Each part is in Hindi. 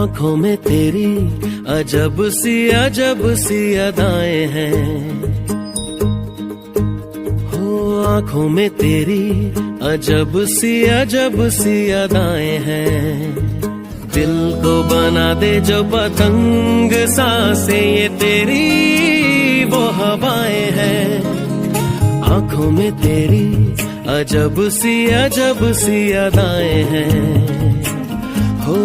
आँखों में तेरी अजब सी अदाएं हैं, हो आँखों में तेरी अजब सी अदाएं हैं। दिल को बना दे जो पतंग सांसें ये तेरी वो हवाएं हैं। आँखों में तेरी अजब सी अदाएं हैं, हो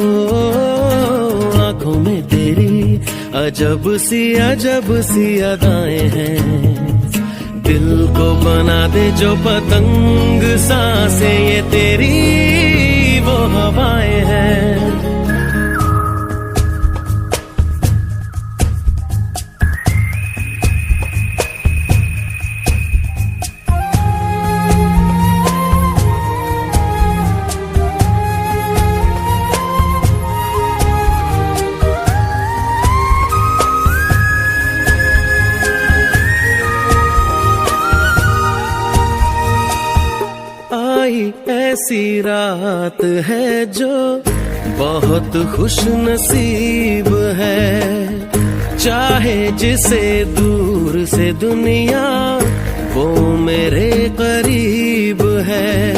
आँखों में तेरी अजब सी अदाएं हैं। दिल को बना दे जो पतंग सांसें ये तेरी वो हवाएं हैं। ऐसी रात है जो बहुत खुश नसीब है, चाहे जिसे दूर से दुनिया वो मेरे करीब है।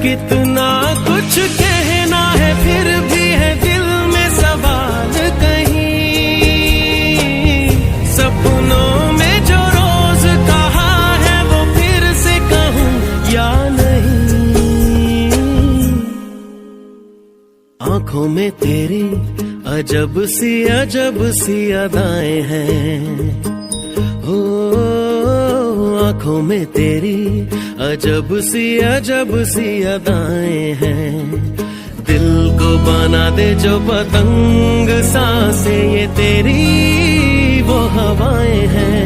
कितना कुछ कहना है फिर भी है दिल में सवाल कहीं, सपनों में जो रोज कहा है वो फिर से कहूँ या नहीं। आँखों में तेरी अजब सी अदाएं हैं, हो आँखों में तेरी अजब सी अदाएं हैं। दिल को बना दे जो पतंग सांसें ये तेरी वो हवाएं हैं।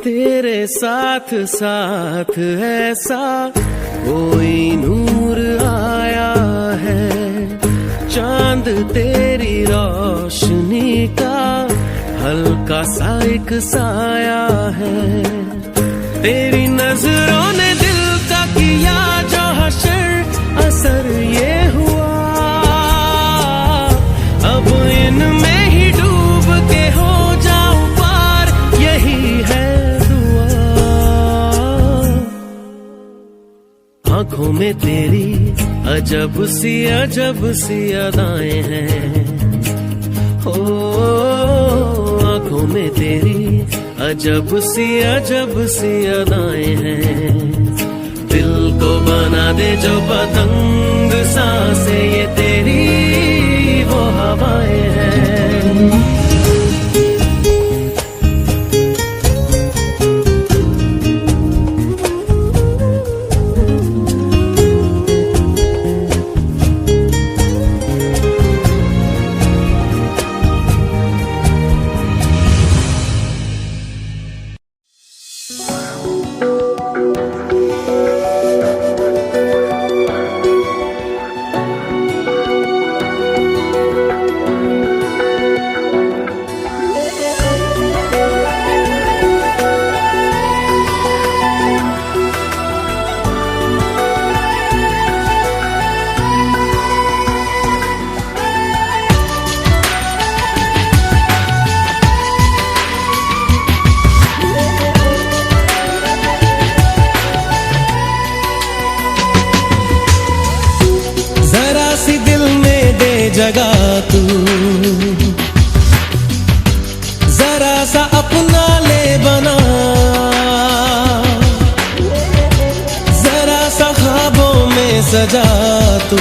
तेरे साथ साथ ऐसा कोई नूर आया है, चांद तेरी रोशनी का हल्का सा एक साया है। तेरी नजरों ने दिल का किया जो हशर असर ये हुआ, अब इनमें ही डूब के हो जाऊं पार यही है। आँखों में तेरी अजब सी अदाएं हैं, हो आँखों में तेरी अजब सी अदाएं हैं। दिल को बना दे जो पतंग सांसें ये तेरी वो हवाएं हैं। जगा तू जरा सा अपना ले बना, जरा सा ख्वाबों में सजा तू,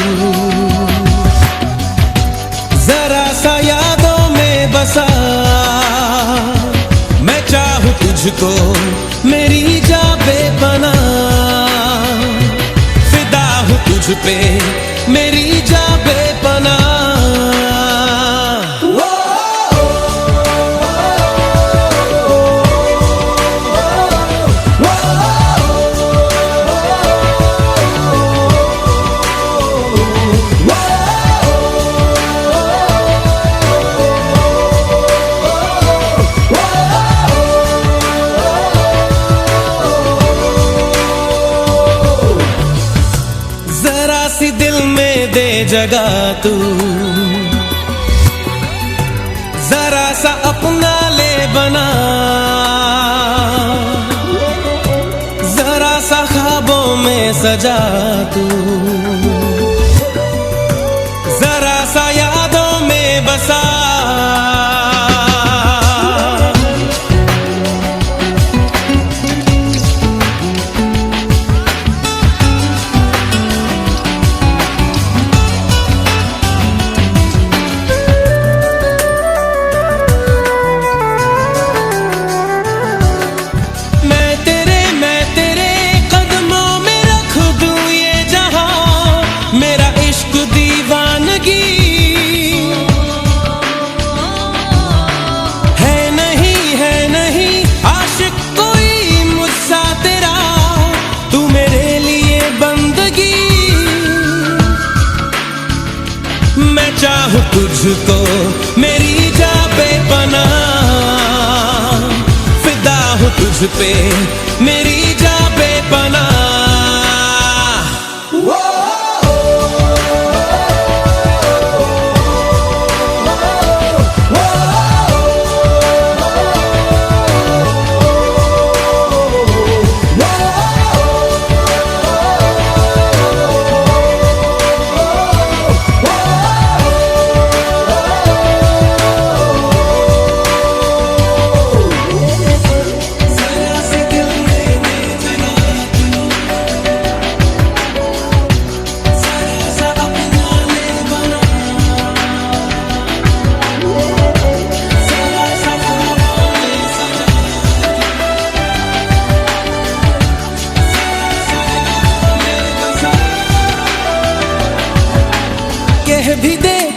जरा सा यादों में बसा। मैं चाहूं तुझको मेरी जा बेपना, फिदा हूं तुझ पे मेरी जा बेपना। जगा तू। जरा सा अपना ले बना, जरा सा ख्वाबों में सजा तू। जरा सा यादों में बसा, चाहूं तुझको मेरी जा बेपनाह, फिदा हूं तुझ पे मेरी जा बेपनाह।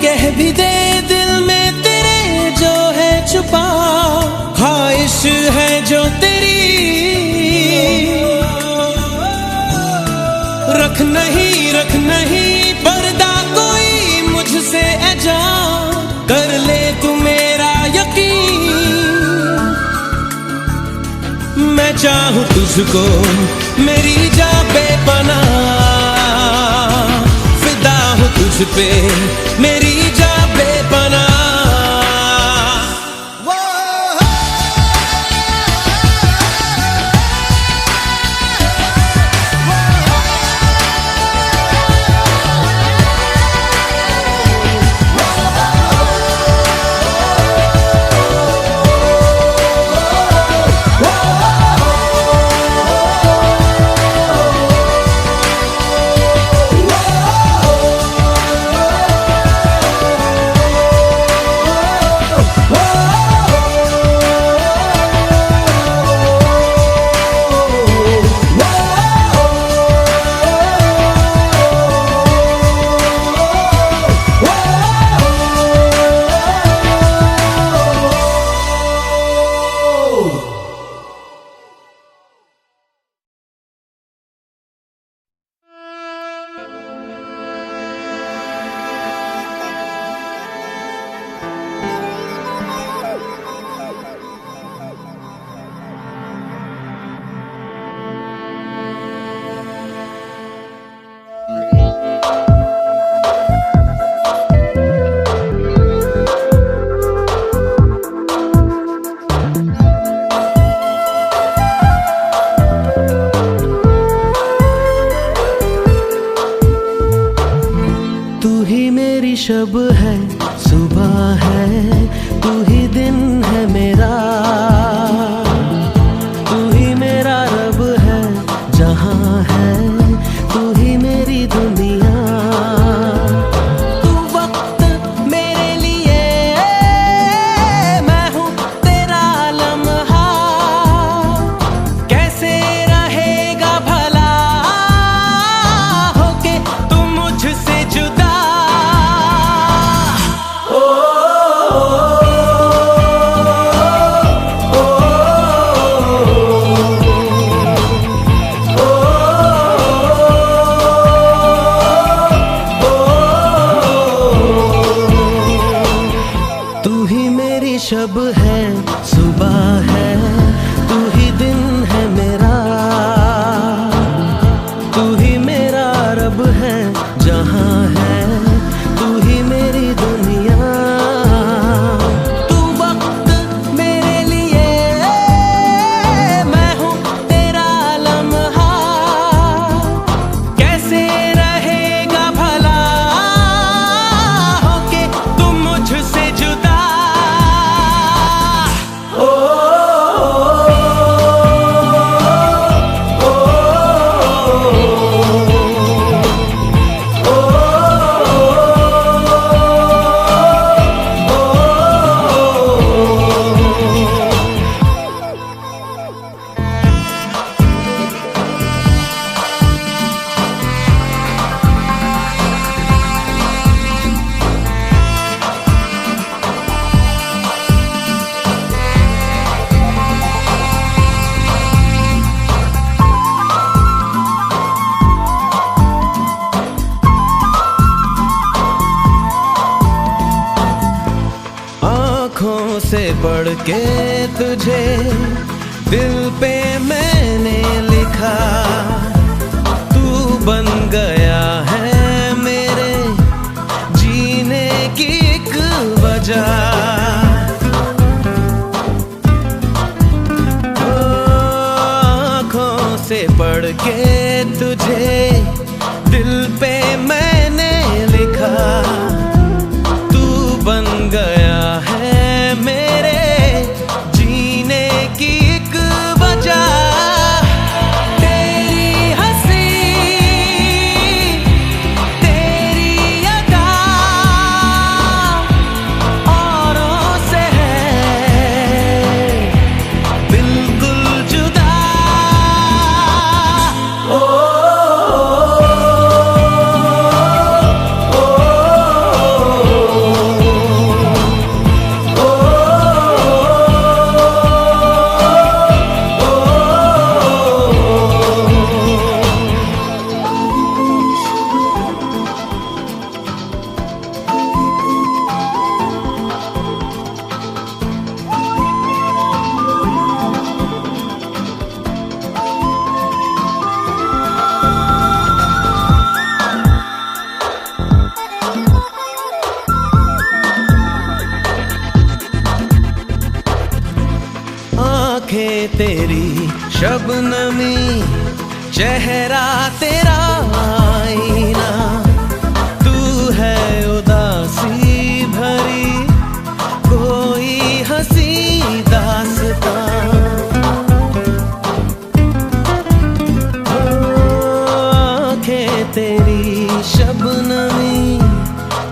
कह भी दे दिल में तेरे जो है छुपा, ख्वाहिश है जो तेरी रख नहीं पर्दा कोई मुझसे ऐजा, कर ले तू मेरा यकीन। मैं चाहूं तुझको मेरी जा बेपनाह, तुझ पे मेरी जा बेपनाह। शब है सुबह है, तू ही दिन है मेरा, तू ही मेरा रब है जहां है, तू ही मेरी दुनिया। तू वक्त मेरे लिए, मैं हूँ तेरा लम्हा, कैसे रहेगा भला होके तू मुझसे जुदा। पढ़ के तुझे दिल पे मैंने लिखा, तू बन गया है मेरे जीने की एक वजह। आँखों से पढ़ के तुझे दिल पे मैंने लिखा, तू बन गया है मेरे जीने की एक वजह। तेरी हंसी तेरी अदा औरों से है बिल्कुल जुदा। आँखें तेरी शबनमी, चेहरा तेरा आईना, तू है उदासी भरी कोई हंसी दास्तां। आँखें तेरी शबनमी,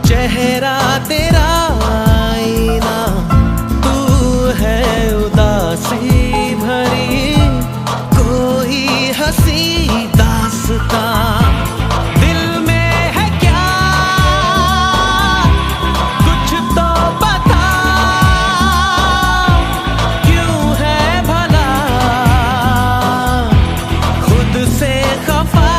चेहरा तेरा आईना, तू है उदासी भरी कोई हंसी दास्तां। दिल में है क्या कुछ तो बता, क्यों है भला खुद से खफा।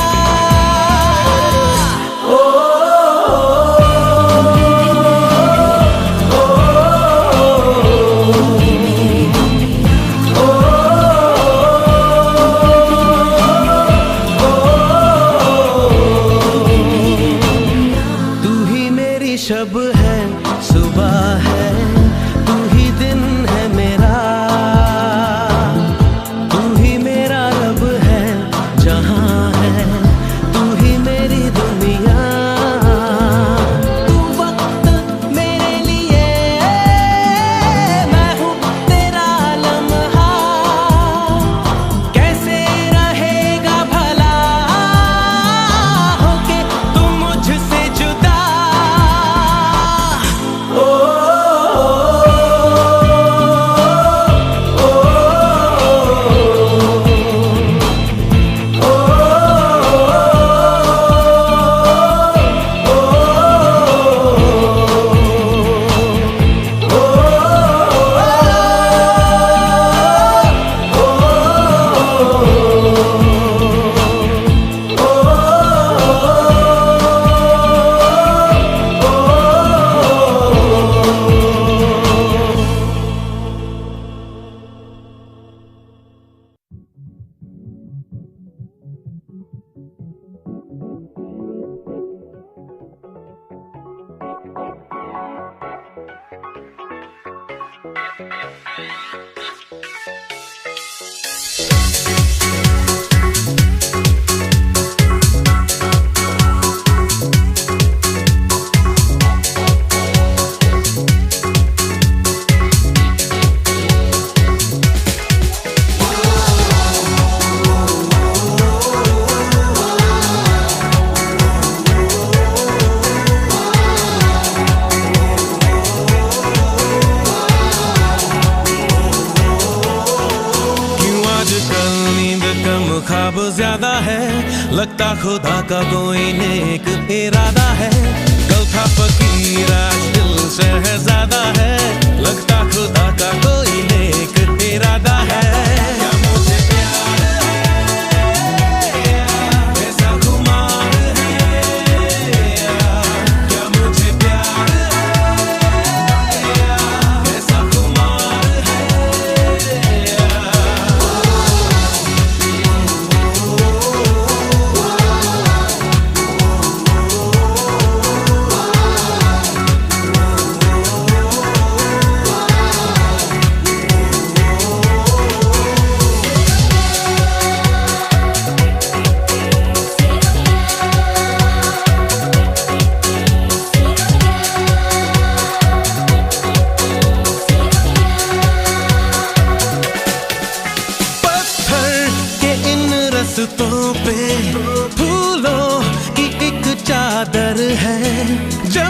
शब है सुबह है, तू ही दिन है मेरा, तू ही मेरा रब है जहां है, तू ही मेरी दुनिया। तू वक्त मेरे लिए, मैं हूँ तेरा लम्हा, कैसे रहेगा भला होके तू मुझसे जुदा। ख्वाब ज्यादा है, लगता खुदा का कोई नेक इरादा है। कल था फकीर आज दिल शहजादा है, लगता खुदा का कोई नेक इरादा है। क्या मुझे प्यार है, ऐसा खुमार है, क्या मुझे प्यार है, ऐसा खुमार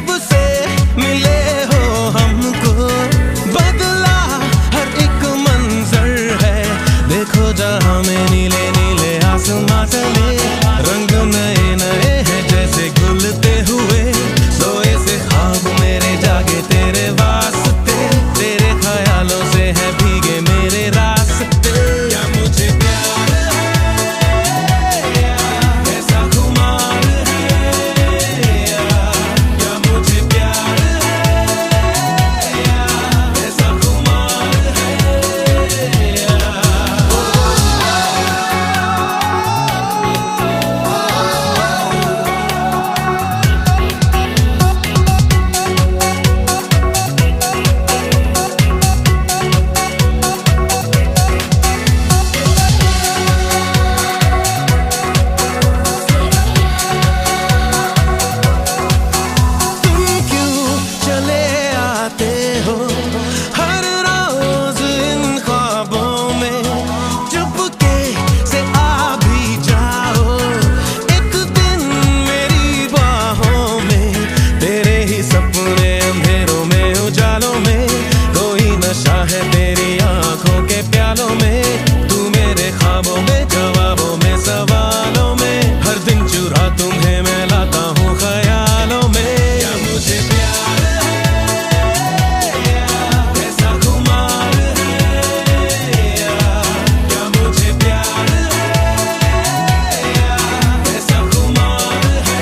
जब से मिले हो हमको बदला हर एक मंजर है। देखो जहाँ में नीले नीले आसमां तले रंग नए नए हैं जैसे घुलते हुए। सोए से ख्वाब मेरे जागे तेरे वास्ते, तेरे ख्यालों से है भीगे मेरे रास्ते। क्या मुझे प्यार है ऐसा खुमार है, क्या मुझे प्यार है ऐसा खुमार है। तुम क्यों चले आते हो हर रोज इन ख्वाबों में, चुपके से आ भी जाओ एक दिन मेरी बाहों में। तेरे ही सपने अंधेरों में उजालों में, कोई नशा है तेरी आंखों के प्यालों में। तू मेरे ख्वाबों में जवाबों में सवालों में, हर दिन चुरा तुम्हें मैं लाता हूँ ख्यालों में। क्या मुझे प्यार है ऐसा खुमार है, क्या मुझे प्यार है ऐसा खुमार है।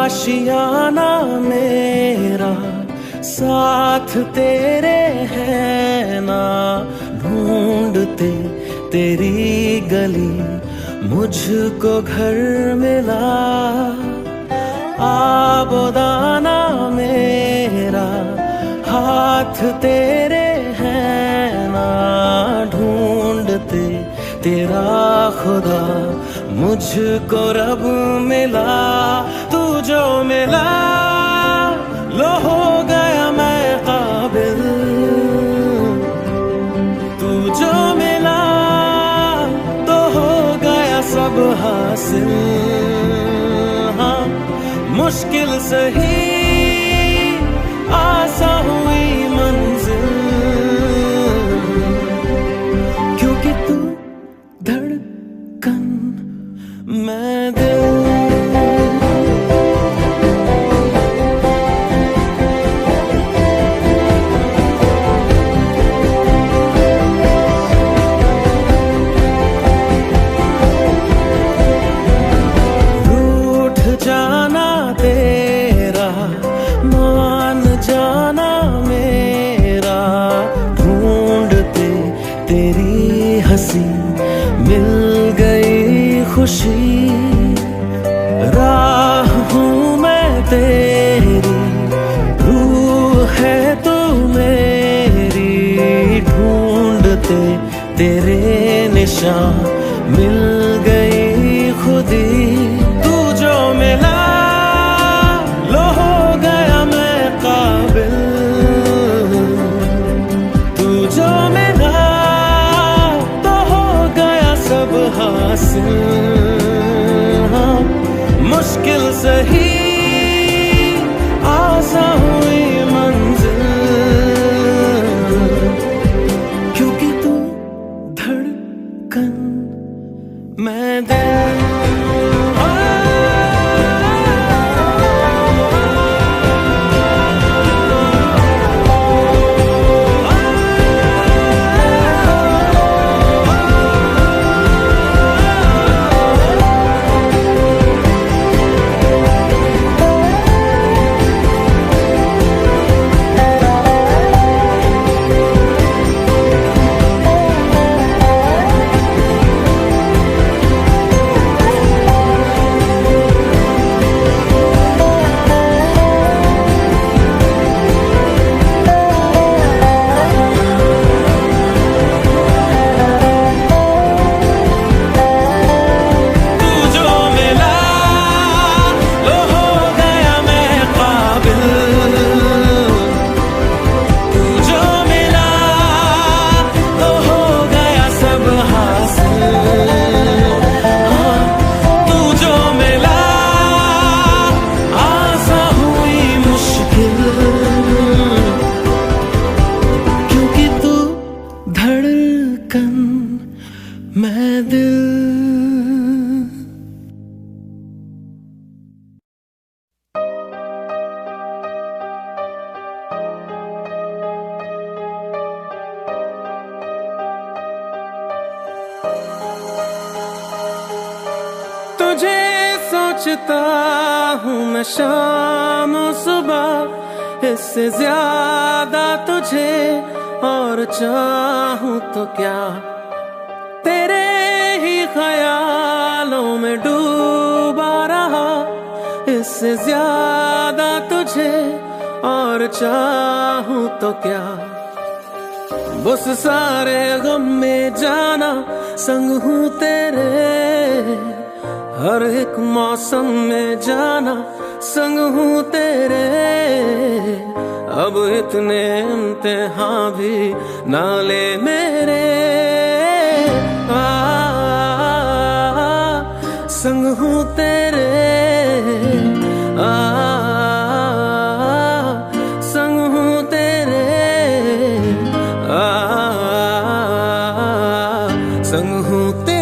आशियाना मेरा साथ तेरे है ना, ढूंढते तेरी गली मुझको घर मिला। आबोदाना मेरा हाथ तेरे है ना, ढूंढते तेरा खुदा मुझको रब मिला। तू जो मिला लो हो गया मैं काबिल, तू जो मिला तो हो गया सब हासिल। हाँ मुश्किल सही आसा हुई मंजिल, क्योंकि तू धड़कन मैं दिल। जाना तेरा मान जाना मेरा, ढूंढते तेरी हंसी मिल गई खुशी। राह हूँ मैं तेरी, रूह है तू मेरी, ढूंढते तेरे निशान मिल गई खुदी। मिला लो हो गया मैं काबिल, तू जो मिला तो हो गया सब हासिल। हाँ मुश्किल सही आसा हुई मंजिल, क्योंकि तू धड़ सोचता हूँ मैं शाम सुबह, इससे ज्यादा तुझे और चाहूँ तो क्या। तेरे ही ख्यालों में डूबा रहा, इससे ज्यादा तुझे और चाहूँ तो क्या। बस सारे गम में जाना संग हूँ तेरे, हर एक मौसम में जाना संग हूँ तेरे। अब इतने इम्तिहान भी ना ले मेरे, संग हूँ तेरे, संग हूँ तेरे, संग हूँ तेरे।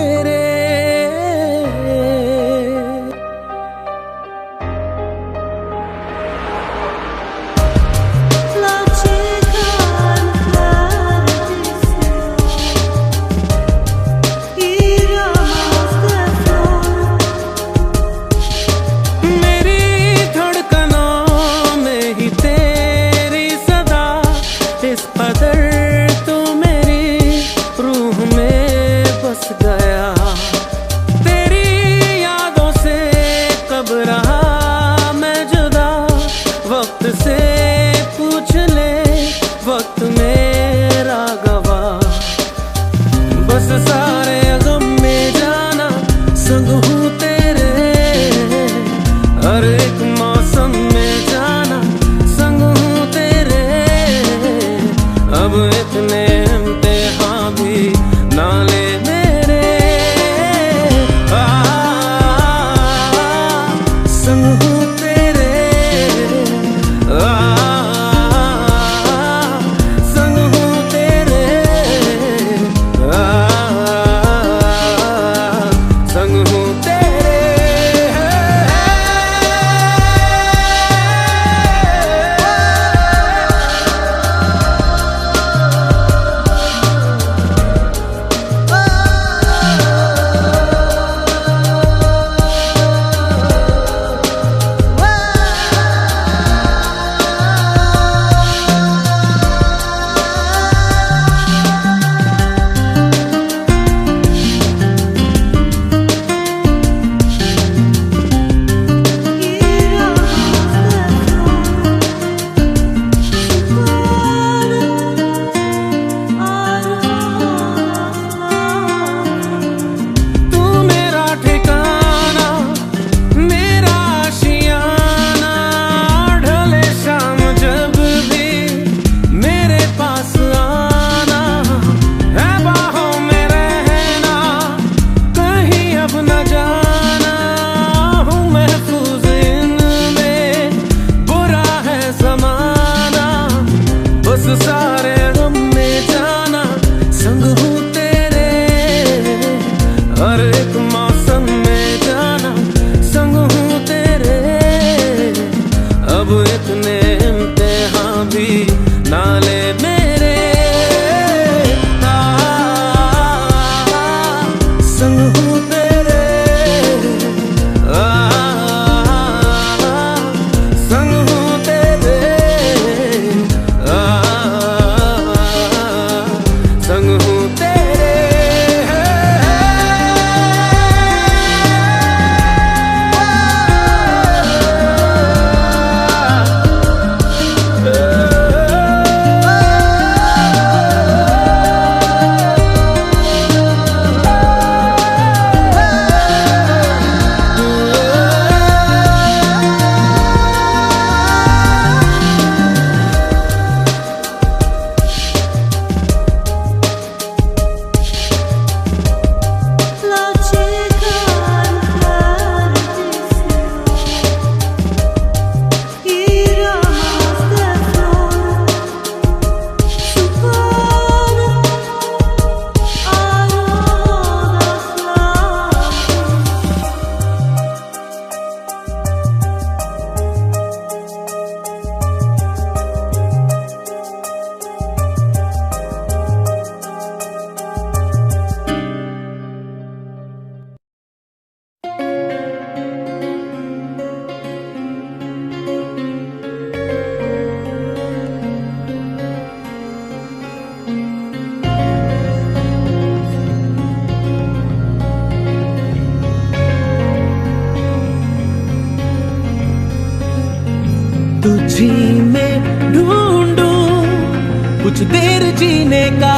कुछ देर जीने का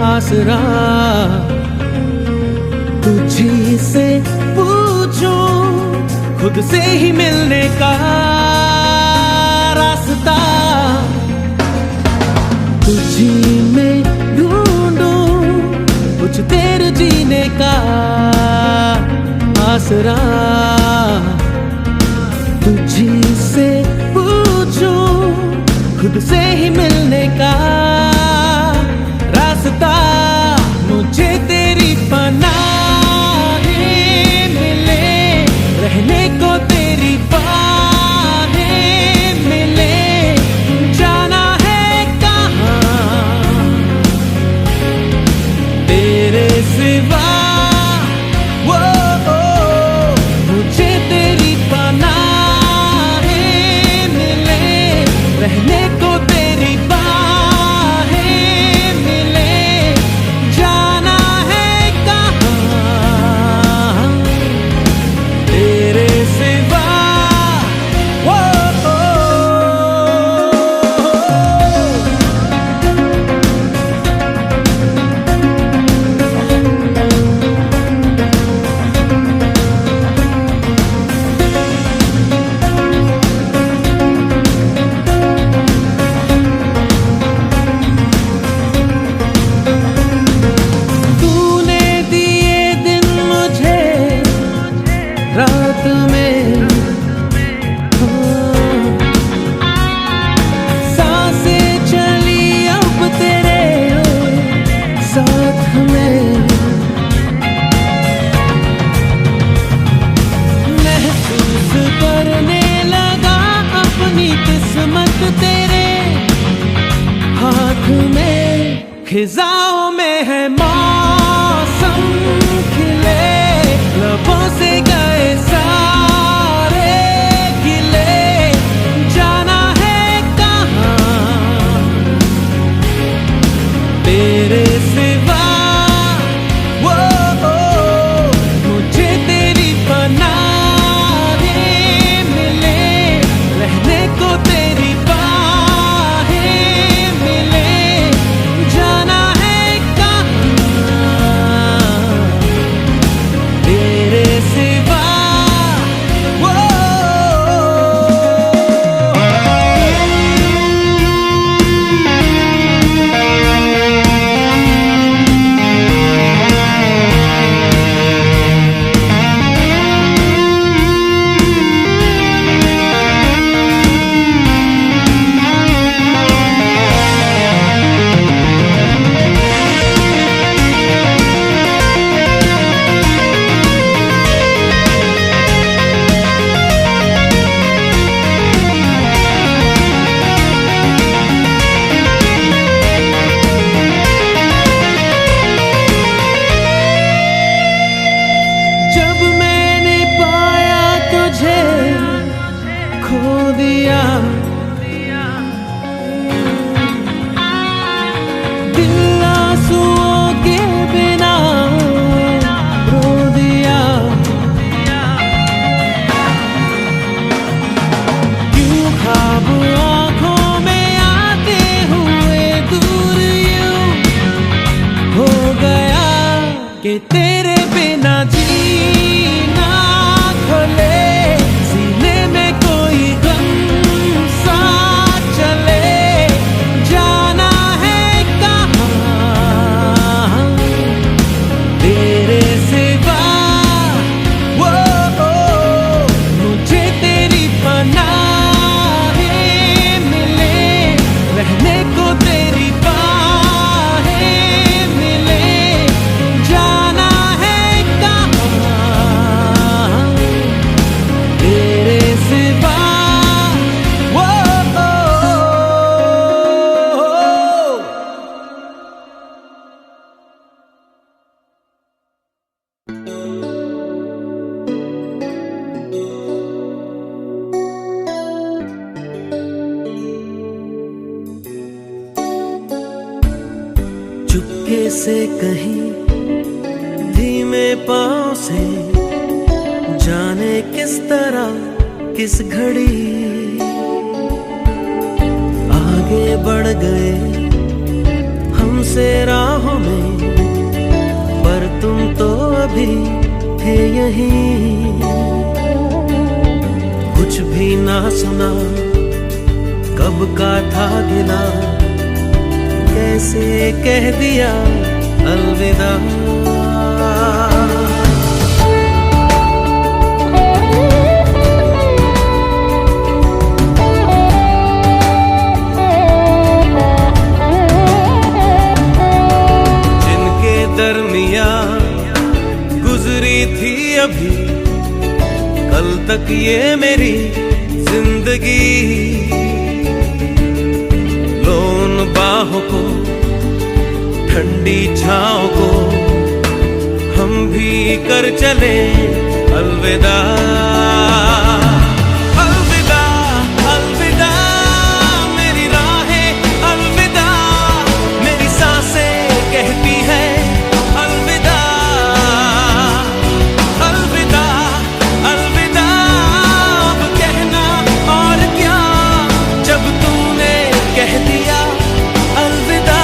आसरा, तुझी से पूछूं खुद से ही मिलने का रास्ता, तुझी में ढूंढूं कुछ देर जीने का आसरा, तुझी से पूछूं खुद से ही मिलने का रास्ता, मुझे तेरी पनाहें मिले, रहने को तेरी बाहें मिले, जाना है कहाँ तेरे सिवा, मुझे तेरी पनाहें मिले, रहने को तेरी बाहें मिले, जाना है कहाँ तेरे सिवा। तूने दिए दिन मुझे रात में, सांसें चली अब तेरे साथ में, महसूस करने लगा अपनी किस्मत तेरे हाथ में, खिजाओं में है मौसम खिले, लबों से गए सारे गिले, जाना है कहाँ तेरे सिवा, मुझे तेरी पनाहें मिले, रहने को तेरी बाहें मिले, जाना है कहाँ तेरे सिवा। जब मैंने पाया तुझे खो दिया, दिल आंसुओं के बिना रो दिया, क्यों ख्वाब आँखों में आते हुए दूर यूं हो गया कि तेरे बिना जीना खोले, सीने में कोई गम सा चले, जाना है कहाँ तेरे सिवा, मुझे तेरी पनाहें मिले, रहने को तेरी बाहें मिले, जाना है कहाँ तेरे सिवा। चुपके से कहीं धीमे पाँव से, जाने किस तरह किस घड़ी आ आगे बढ़ गए हमसे राहों में, पर तुम तो अभी थे यहीं। कुछ भी ना सुना कब का था गिला, कैसे कह दिया अलविदा। दरमिया गुजरी थी अभी कल तक ये मेरी जिंदगी, लो उन बाहों को ठंडी छाँव को हम भी कर चले अलविदा। अलविदा अलविदा मेरी राहें, अलविदा मेरी सांसें कहती है अलविदा। अलविदा अलविदा अब कहना और क्या, जब तूने कह दिया अलविदा।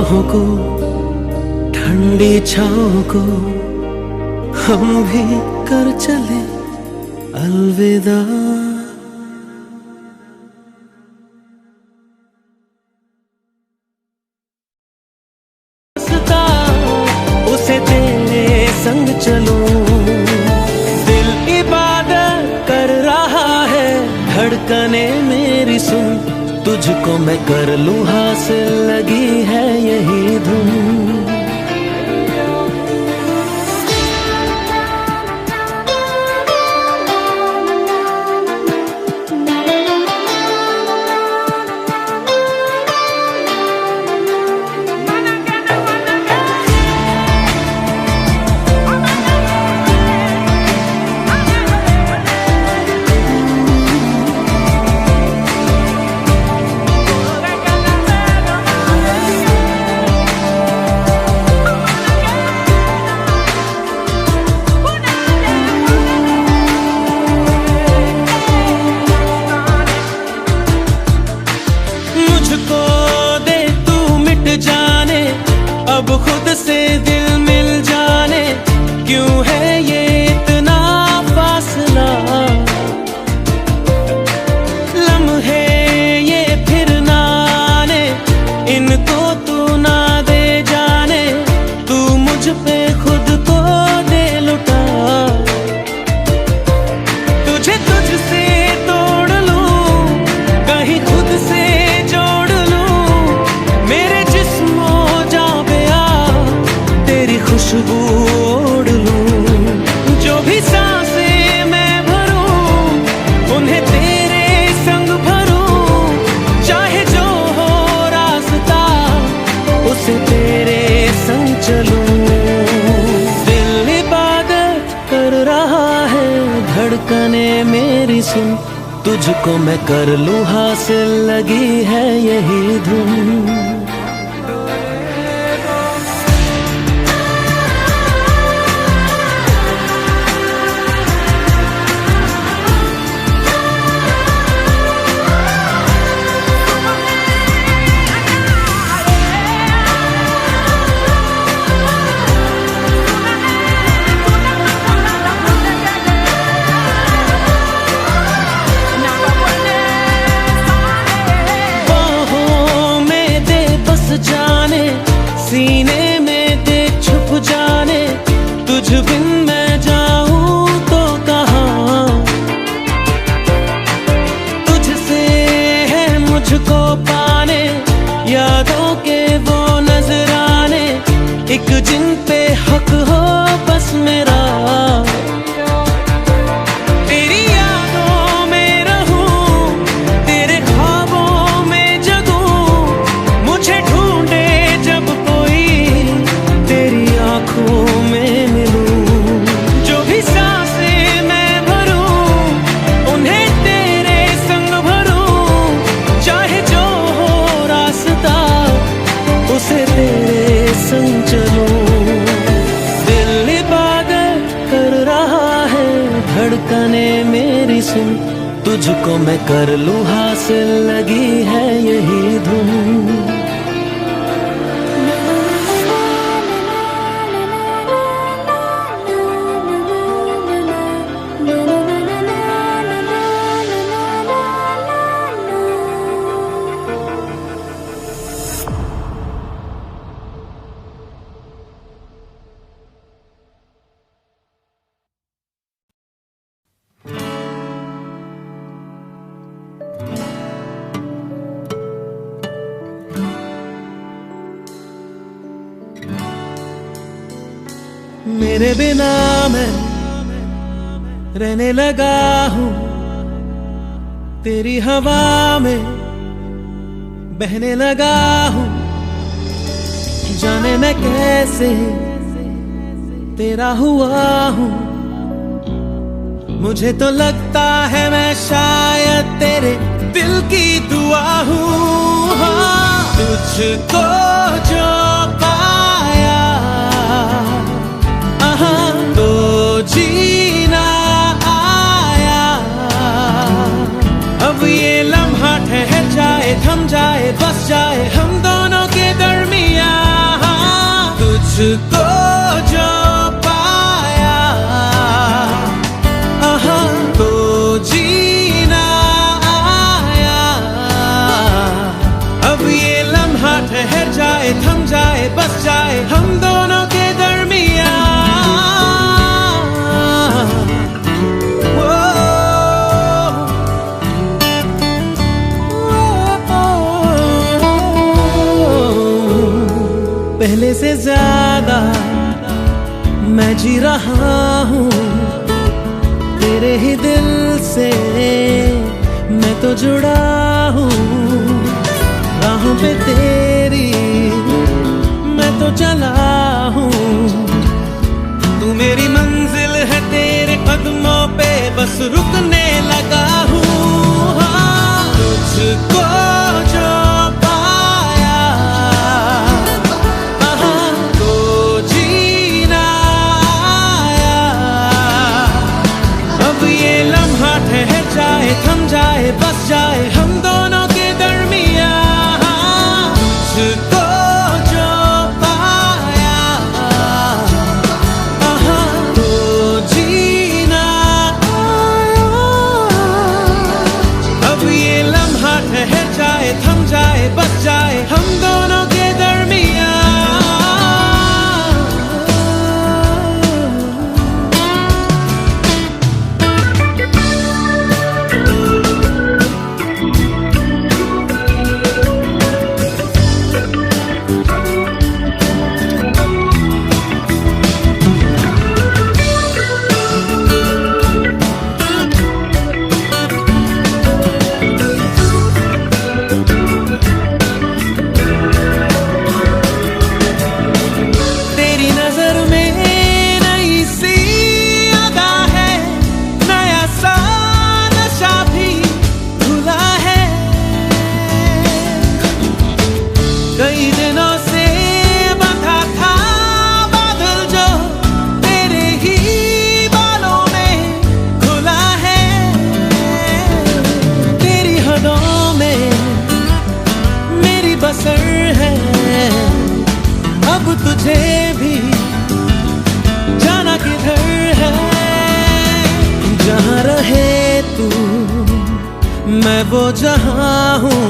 बाहों को, ठंडी छाँव को हम भी कर चले अलविदा। उसे तेरे संग चलूं, दिल इबादत कर रहा है, धड़कने मेरी सुन, तुझको मैं कर लूं हासिल, लगी है यही धुन। अब खुद से दिल मिल जाने, क्यों है ये इतना फासला, लम्हे ये फिर ना आने, इनको तू ना दे जाने, तू मुझ पे खुद को दे लुटा, तुझे तुझसे तोड़ लूं, कहीं खुद से जोड़ लूं, मेरे जिस्मों खुशबू ओढ़ लूं, जो भी सांसें मैं भरूं, उन्हें तेरे संग भरूं, चाहे जो हो रास्ता, उसे तेरे संग चलूं। दिल इबादत कर रहा है, धड़कने मेरी सुन, तुझको मैं कर लूं हासिल, लगी है यही धुन। जाने सीने में दे छुप जाने, तुझ बिन मैं जाऊं तो कहाँ, तुझसे है मुझको पाने, यादों के वो नजराने, एक जिन पे हक हो बस मेरा, तेरी यादों में रहूं, तेरे ख्वाबों में जगूं, मुझे ढूंढे जब कोई, तेरी आंखों में मिलूं, जो भी सांसें मैं भरूं, उन्हें तेरे संग भरूं, चाहे जो हो रास्ता, उसे तेरे संग चलूं। दिल इबादत कर रहा है, धड़कने मेरी सुन, तुझको मैं कर लूं हासिल, लगी है यही धुन। मेरे बिना मैं रहने लगा हूँ, तेरी हवा में बहने लगा हूँ, जाने मैं कैसे तेरा हुआ हूँ, मुझे तो लगता है मैं शायद तेरे दिल की दुआ हूँ। हाँ, तुझको जो पाया तो जीना आया, अब ये लम्हा ठहर जाए, थम जाए, बस जाए हम दोनों के दरमियाँ। ठहर जाए, थम जाए, बस जाए हम दोनों के दरमियां। पहले से ज्यादा मैं जी रहा हूँ तेरे ही दिल से, मैं तो जुड़ा हूँ राहों पे तेरी, मैं तो चला हूँ। तू मेरी मंजिल है, तेरे कदमों पे बस रुकने लगा हूँ। हाँ, तुझको जो पाया तो जीना आया। अब ये लम्हा ठहर जाए, थम जाए, बस जाए हम दोनों के दरमियां। तुझको जो पाया तो जीना आया। अब ये लम्हा ठहर जाए, थम जाए, बस जाए हम दोनों के दरमियां। कई दिनों से बंधा था बादल जो तेरे ही बालों में खुला है। तेरी हदों में मेरी बसर है, अब तुझे भी जाना किधर है। जहाँ रहे तू मैं वो जहाँ हूँ,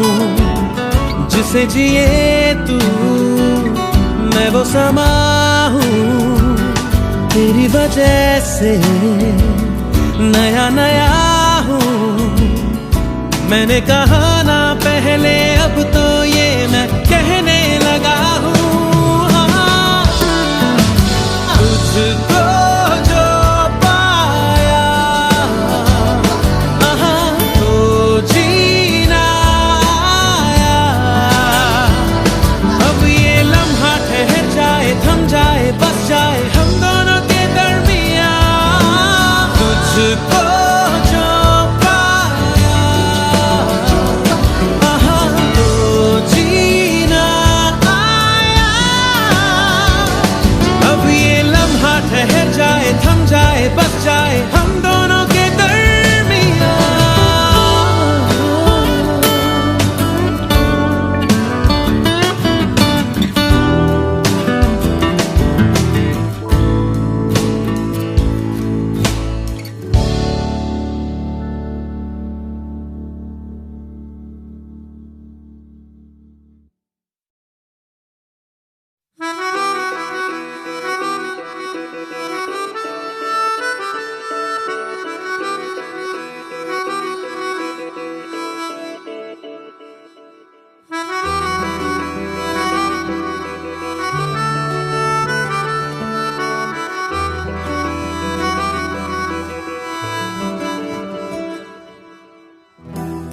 जिसे जिए तू मैं वो समा हूँ। तेरी वजह से नया नया हूँ। मैंने कहा ना पहले, अब तो ये मैं कहने लगा हूँ। हाँ, तुझको जो पाया तो जीना आया। अब ये लम्हा ठहर जाए, थम जाए, बस जाए हम दोनों के दरमियां। तुझको जो पाया तो जीना आया। अब ये लम्हा ठहर जाए, थम जाए, बस जाए हम दोनों के दरमियां।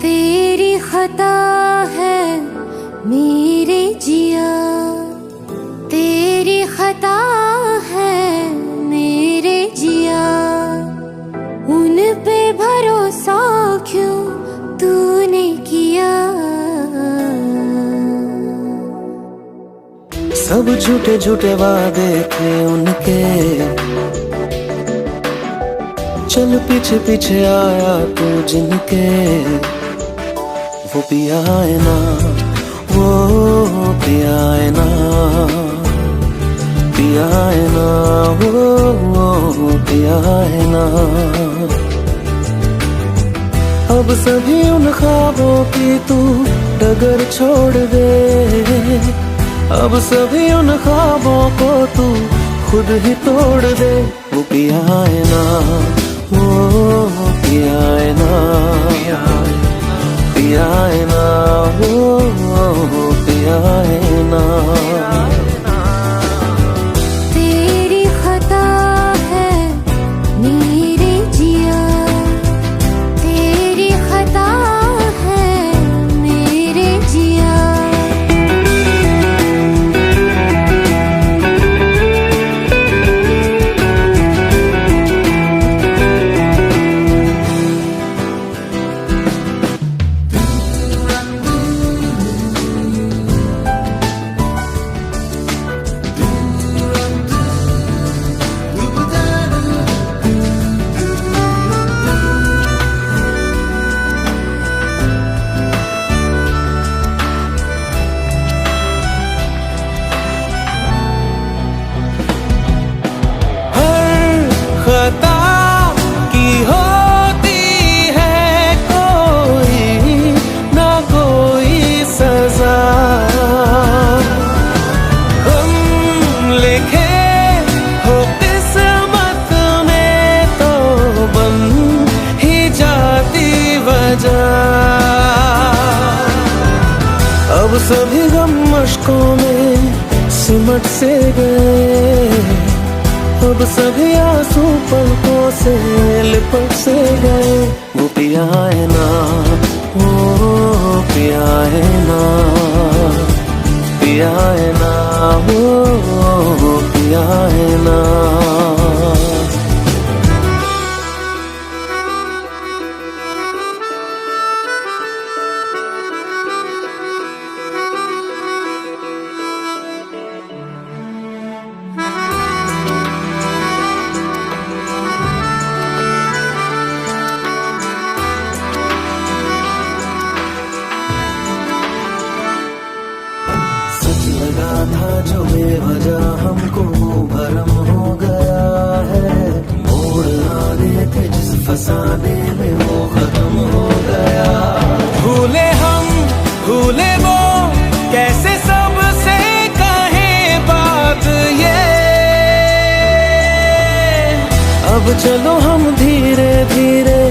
तेरी खता है मेरे जिया, तेरी खता है मेरे जिया। उन पे भरोसा क्यों तूने किया? सब झूठे झूठे वादे थे उनके, चल पीछे पीछे आया तू जिनके। वो पिया है ना, वो पिया है ना, पिया है ना, वो पिया है ना। अब सभी उन ख्वाबों की तू डगर छोड़ दे, अब सभी उन ख्वाबों को तू खुद ही तोड़ दे। वो पिया है ना, वो पिया है ना, पिया है ना, वो पिया है ना। तेरी खता है मेरे जिया, तेरी खता है मेरे जिया। खता की होती है कोई ना कोई सजा, हम लिखे हो किस्मत में तो बन ही जाती वजह। अब सभी गम मुश्कों में सिमट से गए, अब सभी आंसू पलकों से लिपट से गए। वो पिया है ना, वो पिया है ना, पिया है ना, वो पिया है ना। लगा था जो बेवजह हमको भरम हो गया है, मोड़ आने थे जिस फसाने में वो खत्म हो गया। भूले हम भूले वो कैसे सबसे कहे बात ये, अब चलो हम धीरे धीरे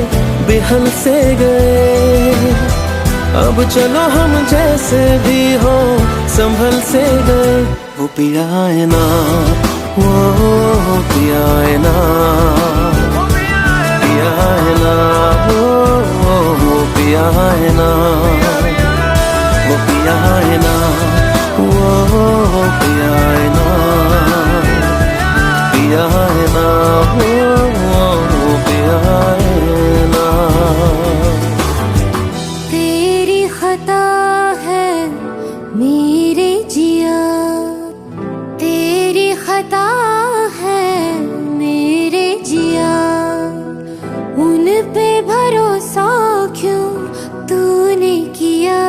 बिहल से गए। अब चलो हम जैसे भी हो संभल से गए। वो पिया है ना, वो पिया है ना, पिया है ना, वो पिया है ना, वो पिया है ना, वो पिया है ना, पिया है ना, वो पिया है ना। तेरी खता है मेरे जिया, तेरी खता है मेरे जिया। उन पे भरोसा क्यों तूने किया।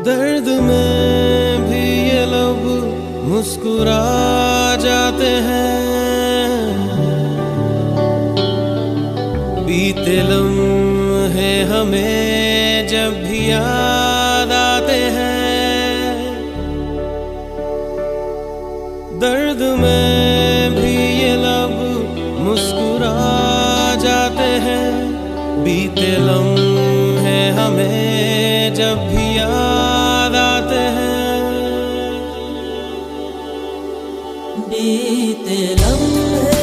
दर्द में भी ये लब मुस्कुरा जाते हैं, बीते लम्हे हमें जब भी याद आते हैं। दर्द में भी ये लब मुस्कुरा जाते हैं, बीते लम्हे हमें जब भी याद आते हैं। बीते लम्हे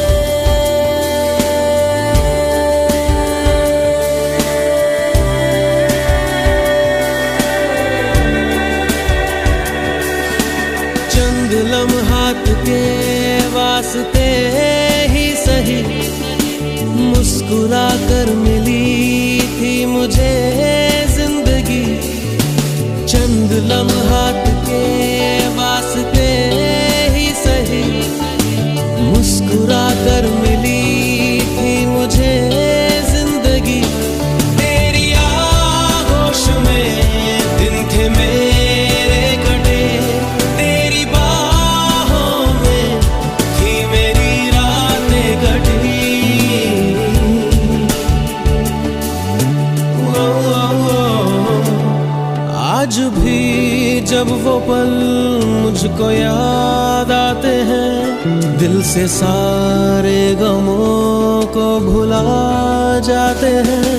मुस्कुरा कर मिली थी मुझे जिंदगी, चंद लम्हात के वास्ते ही सही। मुस्कुरा कर मिली थी मुझे जिंदगी, तेरी आगोश में दिन थे मेरे कटे, तेरी बाहों में थी मेरी रातें कटी। आज भी जब वो पल मुझको याद आते हैं, दिल से सारे गमों को भुला जाते हैं।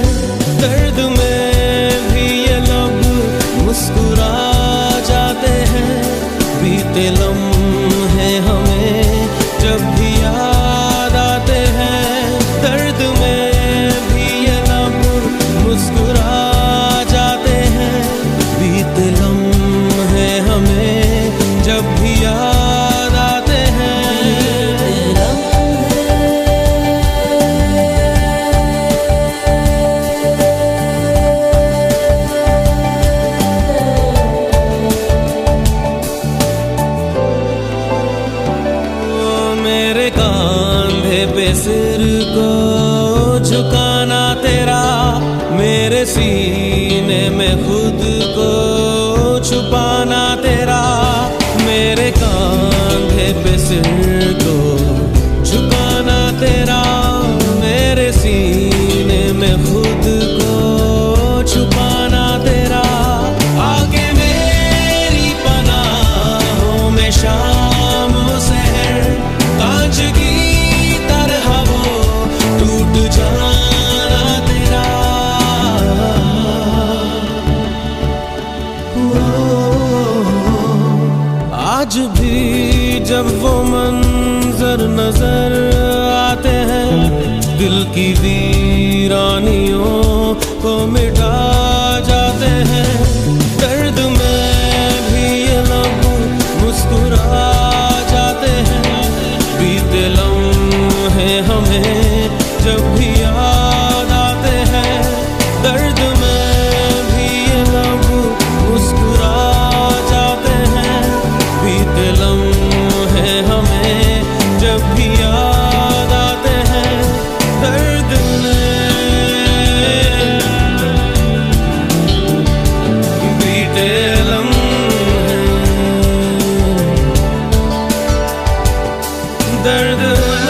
दर्द में भी ये लब मुस्कुरा जाते हैं, बीते लम्हे हमें जब भी याद आते हैं। दर्द में भी ये लब मुस्कुरा जाते हैं, बीते लम्हे हमें जब भी याद आते हैं। मेरे कांधे पे सिर को झुकाना तेरा, मेरे सीने में खुद को छुपाना तेरा। मेरे कांधे पे सिर को झुकाना तेरा, मेरे सीने में खुद को छुपाना तेरा। आगे मेरी पनाहों में शाम सहर, कांच की तरह वो टूट जाना तेरा। आज भी जब वो मंजर नजर आते हैं, दिल की वीरानियों को मिटा जाते हैं। दर्द में भी ये लब मुस्कुरा जाते हैं, बीते लम्हे हमें जब भी याद आते हैं। दर्द में भी ये लब मुस्कुरा जाते हैं, बीते लम्हे हमें जब भी याद आते हैं। दर्द में बीते लम्हे, दर्द में।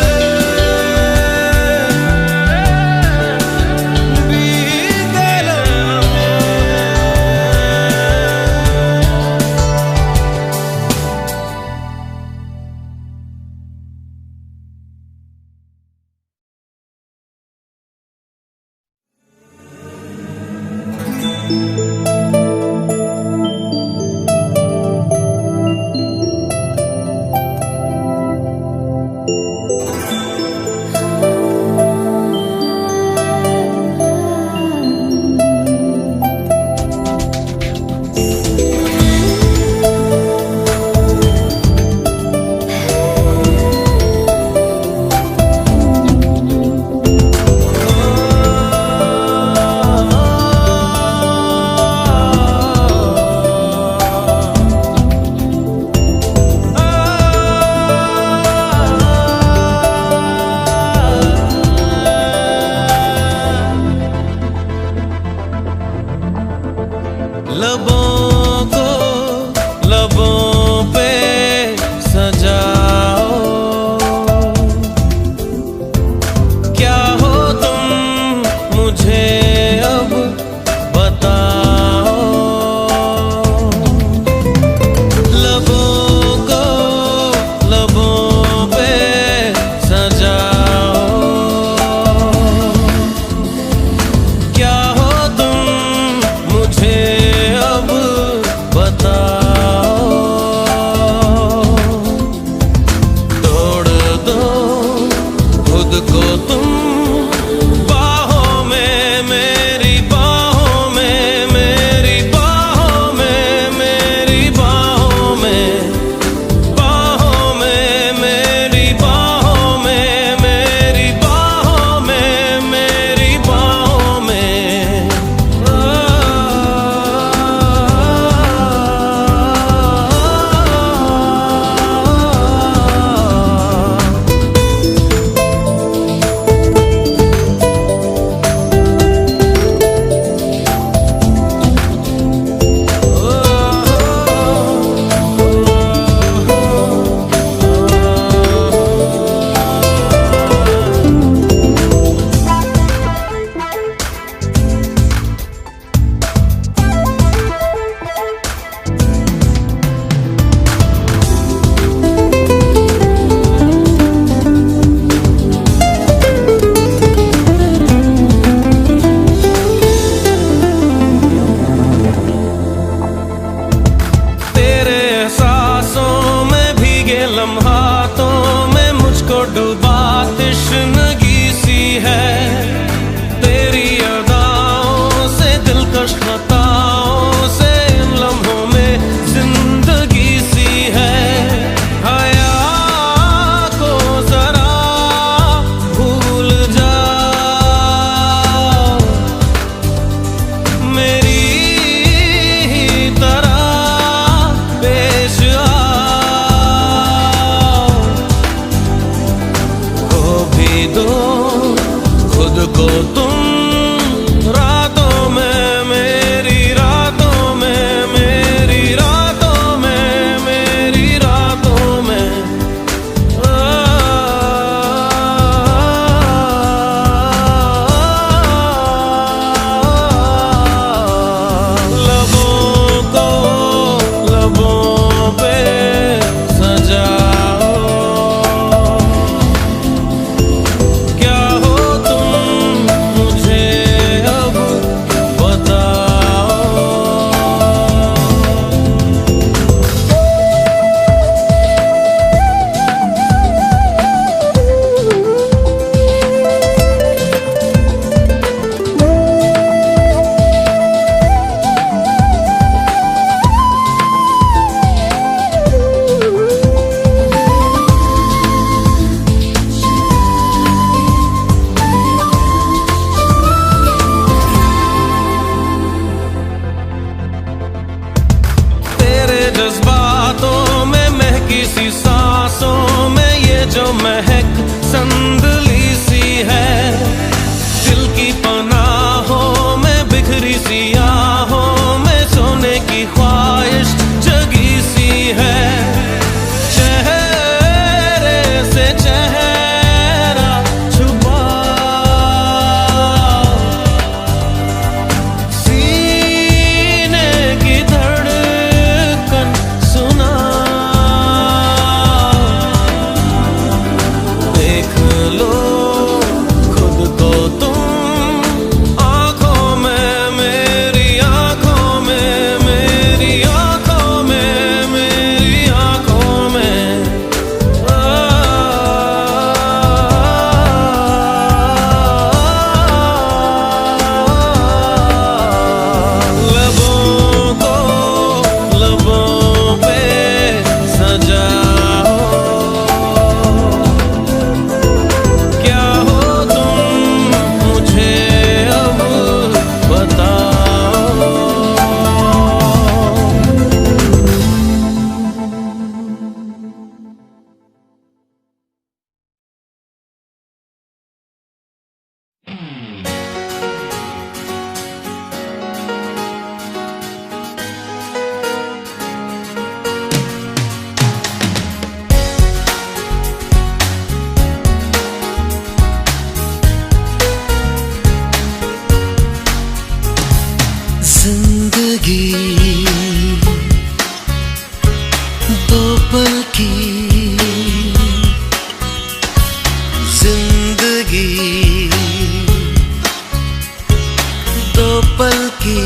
पल की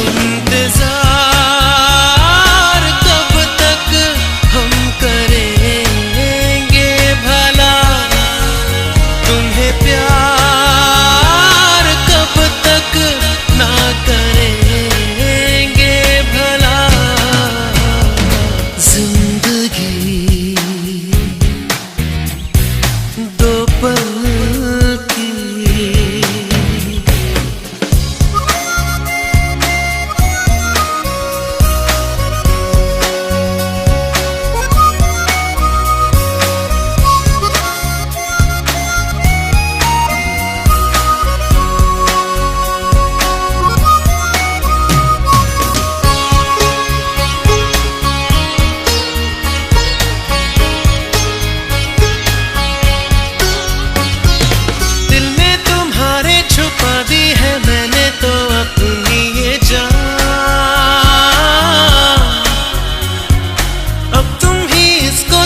इंतजार कब तक हम करेंगे भला, तुम्हें प्यार कब तक ना करेंगे भला। जिंदगी दो पल की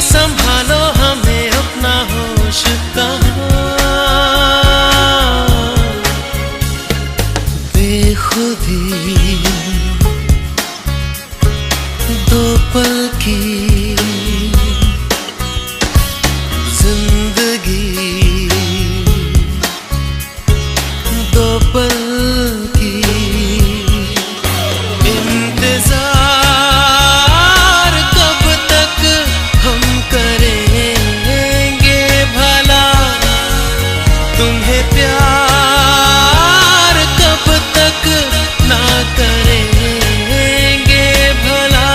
संभालो हमें अपना होश कहाँ। बेखुदी दो पल की जिंदगी दो पल की इंतजार कब तक हम करेंगे भला, तुम्हें प्यार कब तक ना करेंगे भला।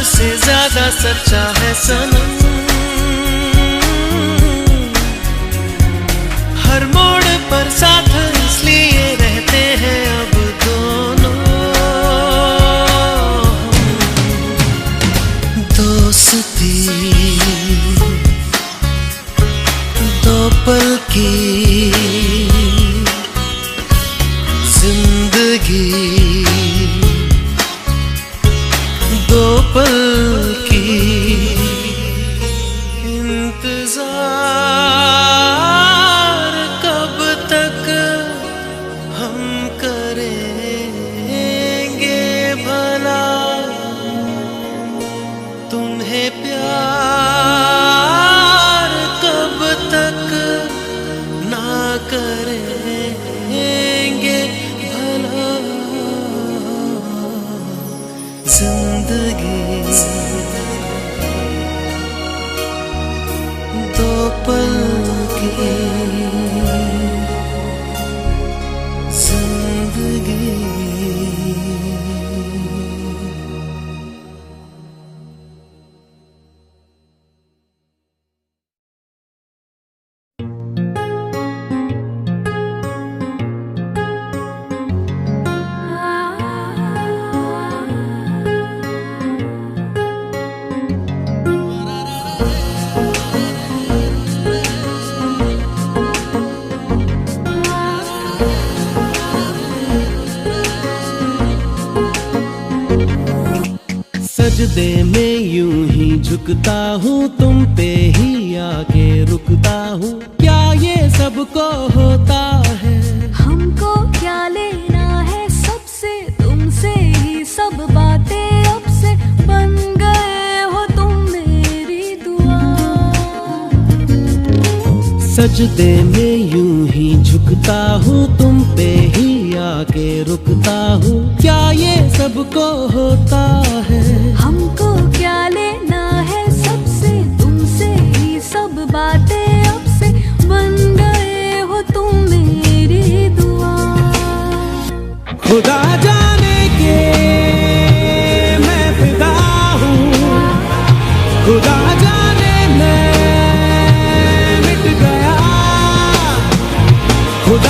से ज्यादा सच्चा है सनम, हर मोड़ पर साथ इसलिए रहते हैं अब दोनों। दोस्ती दो पल की जिंदगी दो पल की इंतजार कब तक हम करेंगे भला, तुम्हें प्यार कब तक ना करेंगे भला। जिंदगी दो पल की जिंदगी। सजदे में यूं ही झुकता हूँ, तुम पे ही आके रुकता हूँ। क्या ये सबको होता है? हमको क्या लेना है सबसे, तुमसे ही सब बातें अब से बन गए हो तुम मेरी दुआ। सजदे में यूं ही झुकता हूँ, तुम पे ही आके रुकता हूँ। क्या ये सबको होता है? हमको क्या लेना है सबसे, तुमसे ही सब बातें अब से बन गए हो तुम मेरी दुआ। खुदा जाने के मैं फिदा हूँ, खुदा जाने मैं मिट गया, खुदा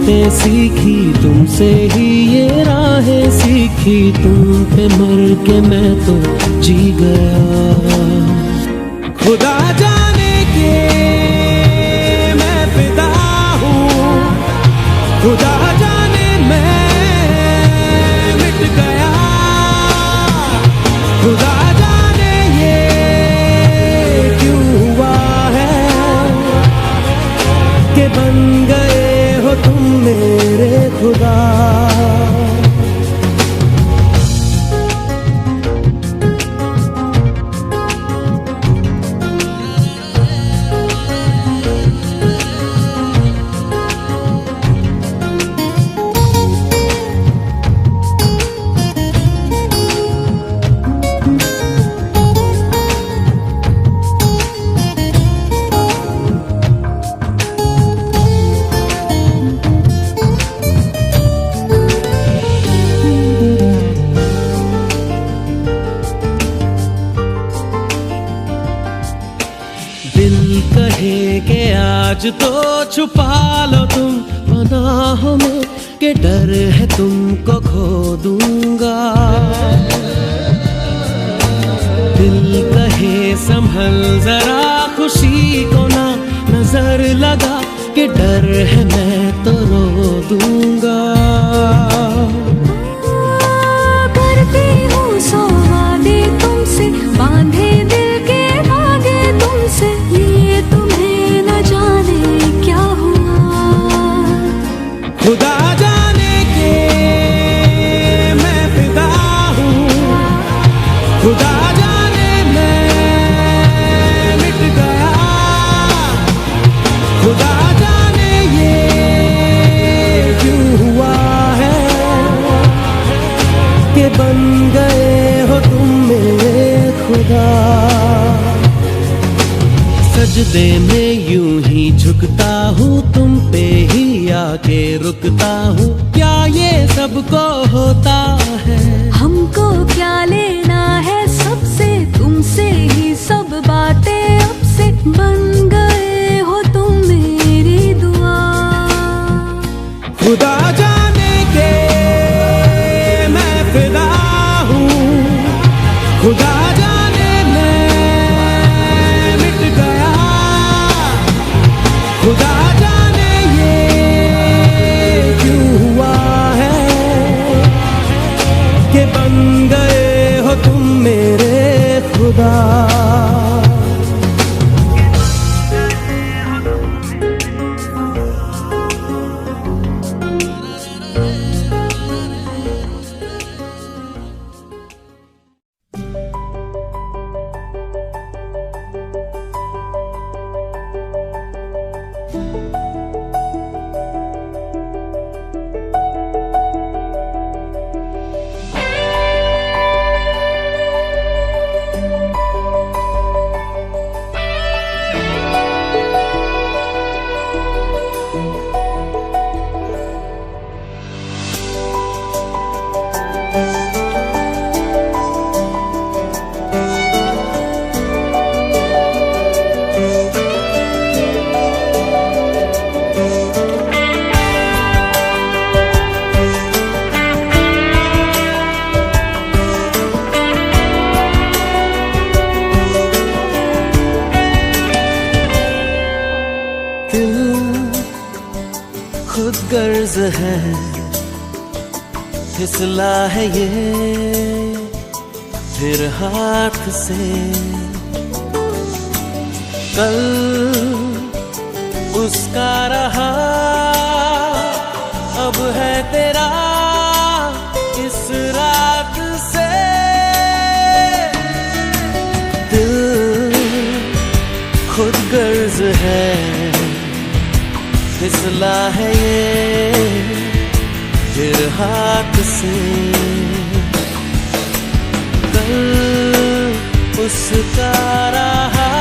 बातें सीखी तुमसे ही, ये राहें सीखी तुम पे मर के मैं तो जी गया। खुदा जाने के मैं फिदा हूँ, खुदा जाने मैं मिट गया। खुदा जाने ये क्यों हुआ है कि बन गए हो तुम मेरे खुदा। दिल कहे के आज तो छुपा लो तुम पनाहों में, के डर है तुमको खो दूंगा। दिल कहे संभल जरा खुशी को ना नजर लगा, के डर है मैं तो रो दूंगा। करती हूँ सौ वादे तुमसे, बांधे दिल के धागे तुमसे, ये तुम्हें न जाने क्या हुआ। खुदा जाने के मैं फिदा हूँ, खुदा जाने मैं मिट गया। खुदा जाने ये क्यों हुआ है कि बन गए हो तुम मेरे खुदा। सजदे में यूं ही झुकता हूँ तुम पे ही आके रुकता हूँ, क्या ये सबको होता है। हमको क्या लेना है सबसे, तुमसे ही सब बातें अब से, बन गए हो तुम मेरी दुआ। खुदा जाने के मैं फिदा हूँ, खुदा जाने मैं मिट गया। खुदा जाने ये क्यों हुआ है कि बन गए हो तुम मेरे खुदा। खुद गर्ज है, फिसला है ये फिर हाथ से। कल उसका रहा, अब है तेरा इस रात से। दिल खुद गर्ज है, फिसला है ये फिर हाथ से। कल उसका रहा,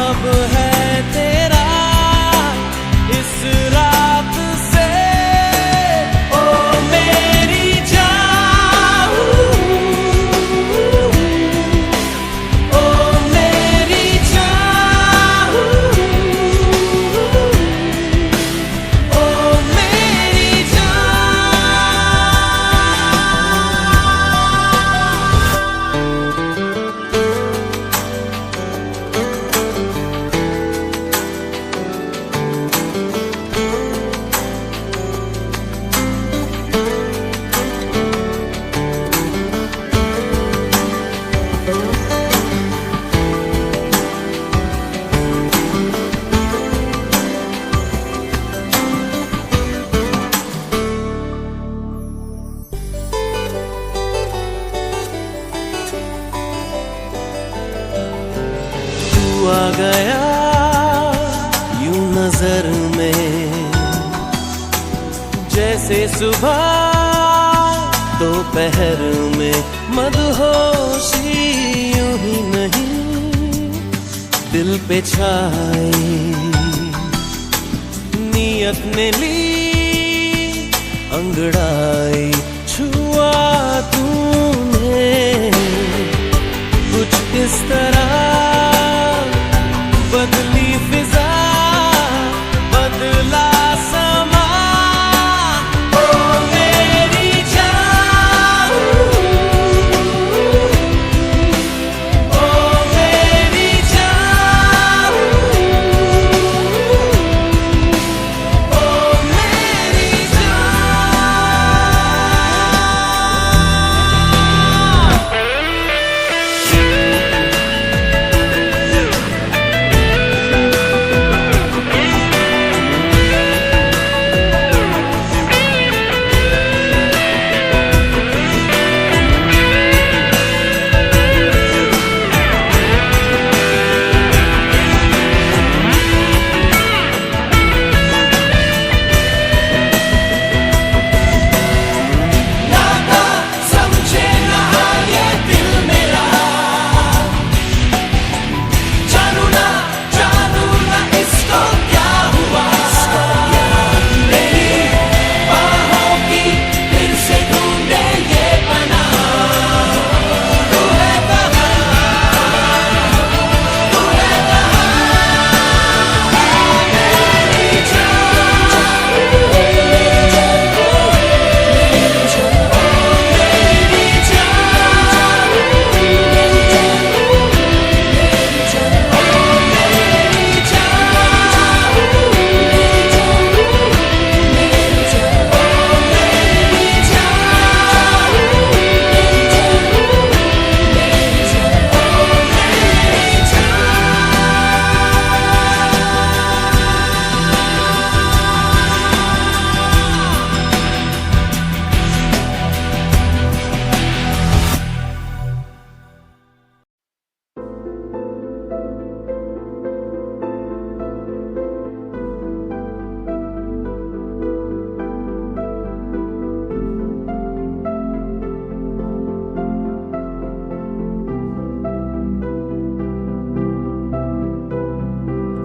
अब है तेरा इस रात से। ओ मेरी जान, ओ मेरी जान, ओ आ गया यूं नजर में, जैसे सुबह दोपहर में मदहोशी यूं ही नहीं दिल पे छाई। नियत ने ली अंगड़ाई, छुआ तूने कुछ इस तरह, बदली फिजा बदला समा। ओ मेरी जान, ओ मेरी जान, ओ मेरी जान।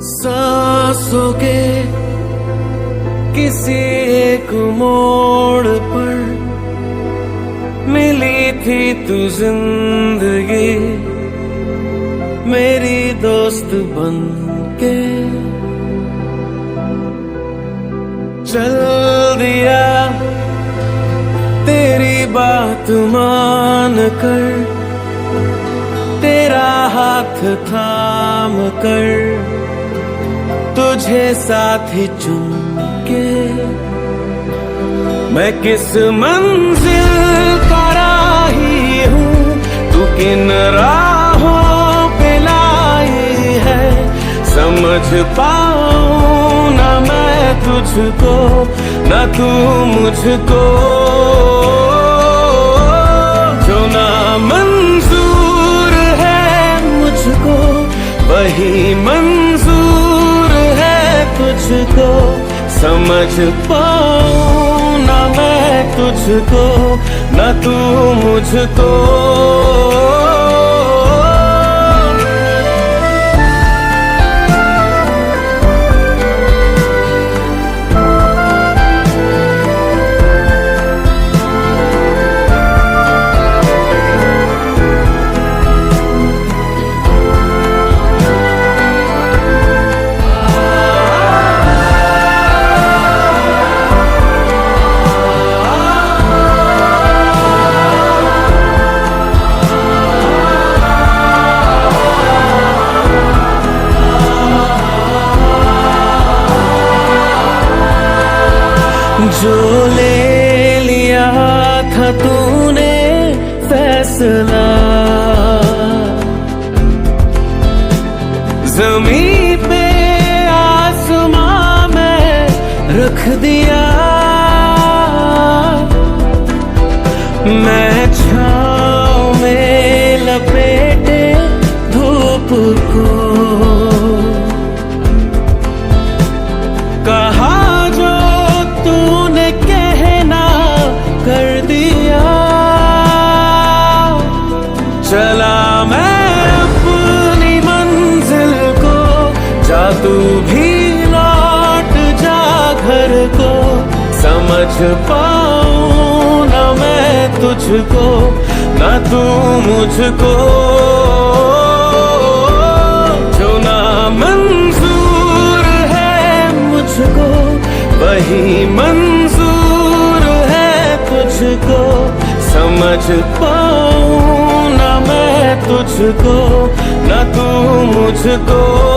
सांसों के किसी एक मोड़ पर मिली थी तू जिंदगी, मेरी दोस्त बन के चल दिया तेरी बात मान कर, तेरा हाथ थाम कर तुझे साथ ही चुन के। मैं किस मंजिल का राही हूँ, तू किन राहों पे लाई है, समझ पाऊँ ना मैं तुझको ना तू मुझको। जो ना मंजूर है मुझको वही मंजूर है तुझको, समझ पाऊँ ना मैं तुझको ना तू मुझको। जो ले लिया था तूने फैसला, ज़मीं पे आसमां में रख दिया। मैं छाँव में लपेटे धूप को कहा जो तूने कहना कर दिया, चला मैं अपनी मंजिल को, जा तू भी लौट जा घर को। समझ पाऊं ना मैं तुझको, ना तू मुझको, जो ना मंजूर है मुझको वही मंजूर है तुझको। समझ पाऊं ना मैं तुझको, ना तू मुझको।